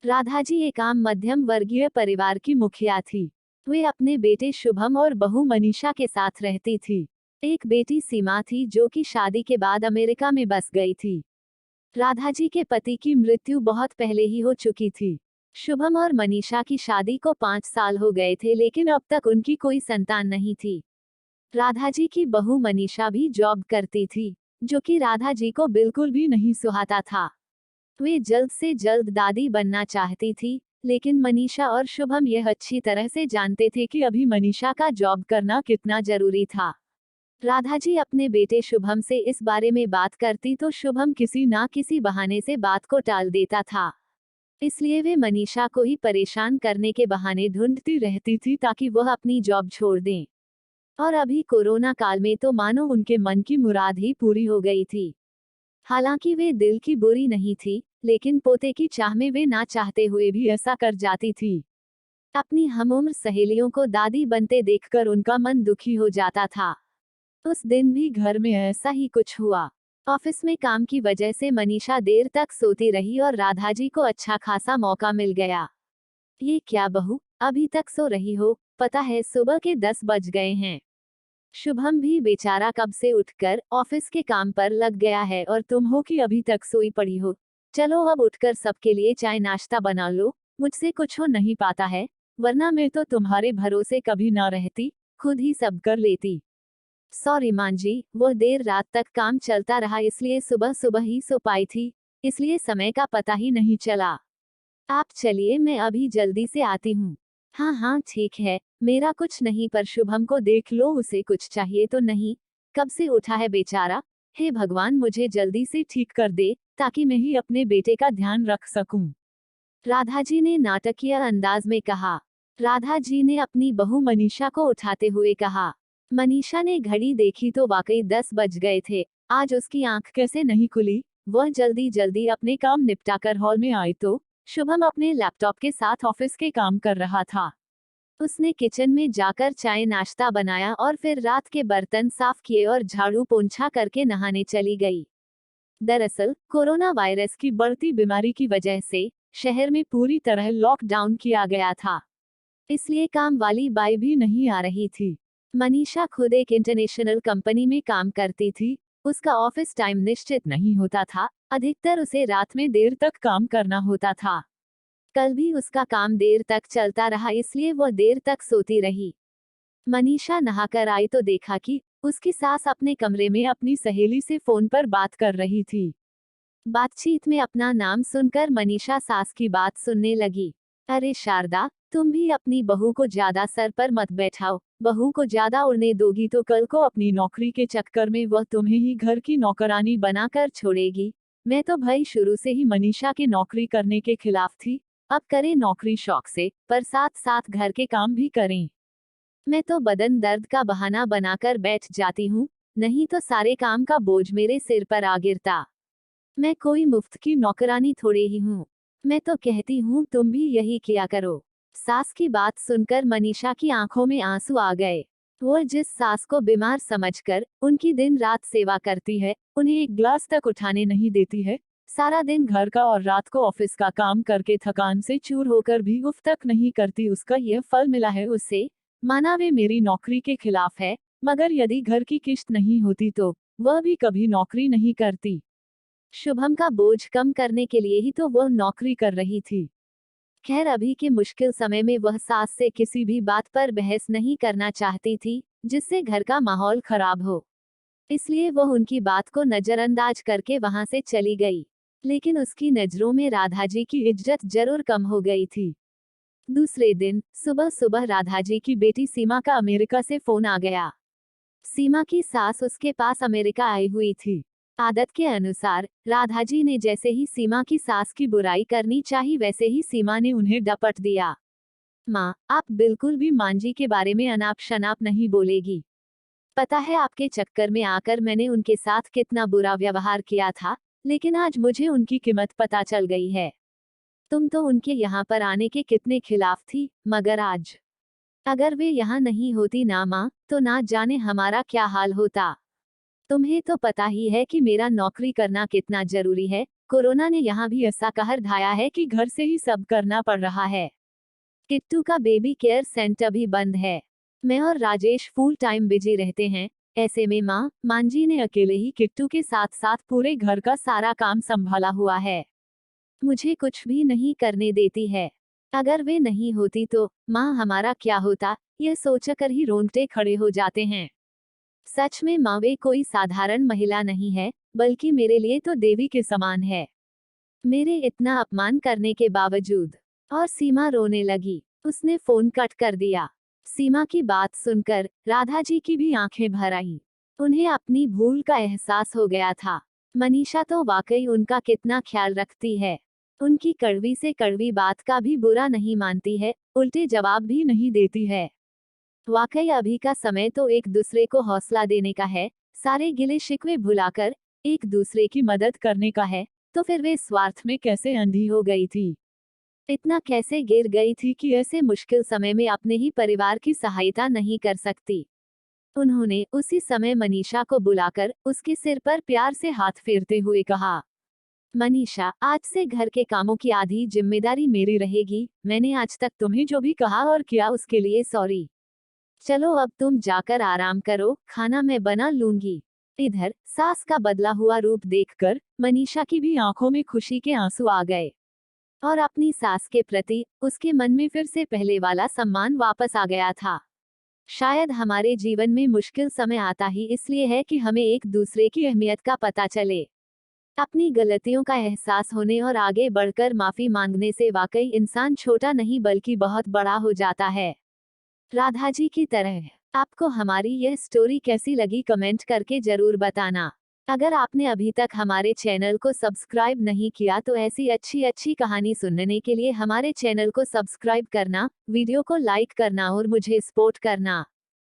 राधाजी एक आम मध्यम वर्गीय परिवार की मुखिया थी। वे अपने बेटे शुभम और बहू मनीषा के साथ रहती थी। एक बेटी सीमा थी जो कि शादी के बाद अमेरिका में बस गई थी। राधाजी के पति की मृत्यु बहुत पहले ही हो चुकी थी। शुभम और मनीषा की शादी को 5 साल हो गए थे, लेकिन अब तक उनकी कोई संतान नहीं थी। राधाजी की बहू मनीषा भी जॉब करती थी, जो कि राधाजी को बिल्कुल भी नहीं सुहाता था। वे जल्द से जल्द दादी बनना चाहती थी, लेकिन मनीषा और शुभम यह अच्छी तरह से जानते थे कि अभी मनीषा का जॉब करना कितना जरूरी था। राधाजी अपने बेटे शुभम से इस बारे में बात करती तो शुभम किसी ना किसी बहाने से बात को टाल देता था। इसलिए वे मनीषा को ही परेशान करने के बहाने ढूंढती रहती थी ताकि वह अपनी जॉब छोड़ दें। और अभी कोरोना काल में तो मानो उनके मन की मुराद ही पूरी हो गई थी। हालांकि वे दिल की बुरी नहीं थी, लेकिन पोते की चाह में वे ना चाहते हुए भी ऐसा कर जाती थी। अपनी हमउम्र सहेलियों को दादी बनते देखकर उनका मन दुखी हो जाता था। उस दिन भी घर में ऐसा ही कुछ हुआ। ऑफिस में काम की वजह से मनीषा देर तक सोती रही और राधाजी को अच्छा खासा मौका मिल गया। ये क्या बहू, अभी तक सो रही हो? पता है सुबह के 10 बज गए हैं। शुभम भी बेचारा कब से उठकर ऑफिस के काम पर लग गया है और तुम हो कि अभी तक सोई पड़ी हो। चलो अब उठकर सबके लिए चाय नाश्ता बना लो, मुझसे कुछ हो नहीं पाता है, वरना मैं तो तुम्हारे भरोसे कभी ना रहती, खुद ही सब कर लेती। सॉरी मां जी, वो देर रात तक काम चलता रहा इसलिए सुबह सुबह ही सो पाई थी, इसलिए समय का पता ही नहीं चला। आप चलिए, मैं अभी जल्दी से आती हूँ। हाँ हाँ ठीक है, मेरा कुछ नहीं, पर शुभम को देख लो, उसे कुछ चाहिए तो नहीं? कब से उठा है बेचारा। हे भगवान, मुझे जल्दी से ठीक कर दे ताकि मैं ही अपने बेटे का ध्यान रख सकूं। राधाजी ने नाटकीय अंदाज में कहा। राधाजी ने अपनी बहू मनीषा को उठाते हुए कहा। मनीषा ने घड़ी देखी तो वाकई 10 बज गए थे। आज उसकी आंख कैसे नहीं खुली। वह जल्दी जल्दी अपने काम निपटाकर हॉल में आई तो शुभम अपने लैपटॉप के साथ ऑफिस के काम कर रहा था। उसने किचन में जाकर चाय नाश्ता बनाया और फिर रात के बर्तन साफ किए और झाड़ू पोंछा करके नहाने चली गई। दरअसल कोरोना वायरस की बढ़ती बीमारी की वजह से शहर में पूरी तरह लॉकडाउन किया गया था, इसलिए काम वाली बाई भी नहीं आ रही थी। मनीषा खुद एक इंटरनेशनल कंपनी में काम करती थी। उसका ऑफिस टाइम निश्चित नहीं होता था, अधिकतर उसे रात में देर तक काम करना होता था। कल भी उसका काम देर तक चलता रहा, इसलिए वह देर तक सोती रही। मनीषा नहाकर आई तो देखा कि उसकी सास अपने कमरे में अपनी सहेली से फोन पर बात कर रही थी। बातचीत में अपना नाम सुनकर मनीषा सास की बात सुनने लगी। अरे शारदा, तुम भी अपनी बहू को ज्यादा सर पर मत बैठाओ। बहू को ज्यादा उड़ने दोगी तो कल को अपनी नौकरी के चक्कर में वह तुम्हें ही घर की नौकरानी बनाकर छोड़ेगी। मैं तो भाई शुरू से ही मनीषा के नौकरी करने के खिलाफ थी। अब करें नौकरी शौक से, पर साथ साथ घर के काम भी करें। मैं तो बदन दर्द का बहाना बनाकर बैठ जाती हूँ, नहीं तो सारे काम का बोझ मेरे सिर पर आ गिरता। मैं कोई मुफ्त की नौकरानी थोड़े ही हूँ। मैं तो कहती हूँ तुम भी यही किया करो। सास की बात सुनकर मनीषा की आंखों में आंसू आ गए। वो जिस सास को बीमार समझकर उनकी दिन रात सेवा करती है, उन्हें एक ग्लास तक उठाने नहीं देती है, सारा दिन घर का और रात को ऑफिस का काम करके थकान से चूर होकर भी उफ तक नहीं करती, उसका यह फल मिला है उसे। माना वे मेरी नौकरी के खिलाफ है, मगर यदि घर की किश्त नहीं होती तो वह भी कभी नौकरी नहीं करती। शुभम का बोझ कम करने के लिए ही तो वह नौकरी कर रही थी। खैर, अभी के मुश्किल समय में वह सास से किसी भी बात पर बहस नहीं करना चाहती थी जिससे घर का माहौल खराब हो, इसलिए वह उनकी बात को नजरअंदाज करके वहां से चली गई। लेकिन उसकी नजरों में राधाजी की इज्जत जरूर कम हो गई थी। दूसरे दिन सुबह सुबह राधाजी की बेटी सीमा का अमेरिका से फोन आ गया। सीमा की सास उसके पास अमेरिका आई हुई थी। आदत के अनुसार राधाजी ने जैसे ही सीमा की सास की बुराई करनी चाही, वैसे ही सीमा ने उन्हें डपट दिया। माँ, आप बिल्कुल भी मांझी के बारे में अनाप शनाप नहीं बोलेगी। पता है आपके चक्कर में आकर मैंने उनके साथ कितना बुरा व्यवहार किया था, लेकिन आज मुझे उनकी कीमत पता चल गई है। तुम तो उनके यहाँ पर आने के कितने खिलाफ थी, मगर आज अगर वे यहाँ नहीं होती ना माँ, तो ना जाने हमारा क्या हाल होता। तुम्हें तो पता ही है कि मेरा नौकरी करना कितना जरूरी है, कोरोना ने यहाँ भी ऐसा कहर ढाया है कि घर से ही सब करना पड़ रहा है। किट्टू का बेबी केयर सेंटर भी बंद है। मैं और राजेश फुल टाइम बिजी रहते हैं। ऐसे में मांजी ने अकेले ही किट्टू के साथ साथ पूरे घर का सारा काम संभाला हुआ है। मुझे कुछ भी नहीं करने देती है। अगर वे नहीं होती तो माँ हमारा क्या होता, यह सोचकर ही रोंगटे खड़े हो जाते हैं। सच में माँ वे कोई साधारण महिला नहीं है, बल्कि मेरे लिए तो देवी के समान है। मेरे इतना अपमान करने के बावजूद। और सीमा रोने लगी। उसने फोन कट कर दिया। सीमा की बात सुनकर राधा जी की भी आंखें भर आईं। उन्हें अपनी भूल का एहसास हो गया था। मनीषा तो वाकई उनका कितना ख्याल रखती है। उनकी कड़वी से कड़वी बात का भी बुरा नहीं मानती है, उल्टे जवाब भी नहीं देती है। वाकई अभी का समय तो एक दूसरे को हौसला देने का है, सारे गिले शिकवे भुलाकर एक दूसरे की मदद करने का है। तो फिर वे स्वार्थ में कैसे अंधी हो गई थी, इतना कैसे गिर गई थी कि ऐसे मुश्किल समय में अपने ही परिवार की सहायता नहीं कर सकती। उन्होंने उसी समय मनीषा को बुलाकर उसके सिर पर प्यार से हाथ फेरते हुए कहा, मनीषा, आज से घर के कामों की आधी जिम्मेदारी मेरी रहेगी। मैंने आज तक तुम्हें जो भी कहा और किया उसके लिए सॉरी। चलो अब तुम जाकर आराम करो, खाना मैं बना लूंगी। इधर सास का बदला हुआ रूप देखकर मनीषा की भी आंखों में खुशी के आंसू आ गए और अपनी सास के प्रति उसके मन में फिर से पहले वाला सम्मान वापस आ गया था। शायद हमारे जीवन में मुश्किल समय आता ही इसलिए है कि हमें एक दूसरे की अहमियत का पता चले। अपनी गलतियों का एहसास होने और आगे बढ़कर माफी मांगने से वाकई इंसान छोटा नहीं बल्कि बहुत बड़ा हो जाता है। राधा जी की तरह। आपको हमारी यह स्टोरी कैसी लगी कमेंट करके जरूर बताना। अगर आपने अभी तक हमारे चैनल को सब्सक्राइब नहीं किया तो ऐसी अच्छी कहानी सुनने के लिए हमारे चैनल को सब्सक्राइब करना, वीडियो को लाइक करना और मुझे सपोर्ट करना।